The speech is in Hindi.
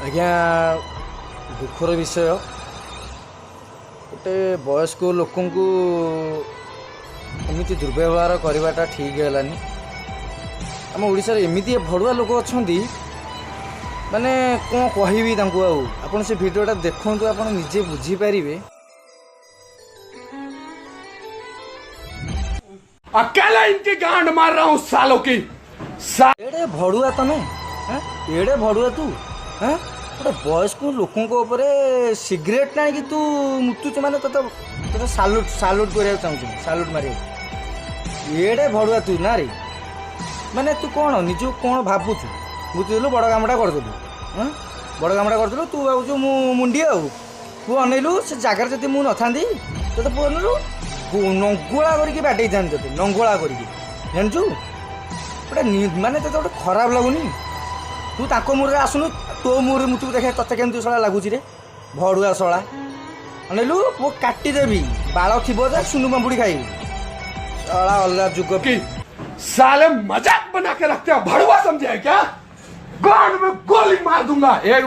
आज्ञा दुखर विषय गोटे वयस्क लोक एमती दुर्व्यवहार करवाटा ठीक है। आम ओडिशा रे एमती भड़ुआ लोक अच्छा माने कौन कहबी आपन से भिडियोटा देखु आप निजे बुझीपारे। अकेला इनकी गांड मार रहा हूँ सालों की। एड़े भड़ुआ तमें एड़े भड़ुआ तू गोटे वयस्क लोक सिगरेट ना कि तू मुतुच माने तो सालुट सालुट कर सालुट मारे एड़े भड़ुआ तू ना रे। माने तू कौन निज कौन भावुचु बुझेलु बड़ कामटा करदेलु बड़ कामटा करदेलु तू भावुचु मु मुंडी आउ तू अनेलु से जगार जदि मु न थांदी तो पुनरु नंगोला करके बाटे था नंगोला करके जानचु गोटे माने तो गोटे खराब लगुनि तू ताको मुहर आसुनु तो मुहर मुझे देखे तते केमती शला लगुच रे भड़ुआ शला अनेलु वो काटिदेवी बाल थी सुनु बंबुड़ी खाई शला अलग जुग की साले मजाक बना के रखते हो। भड़ुआ समझे क्या? गांड में गोली मार दूंगा एक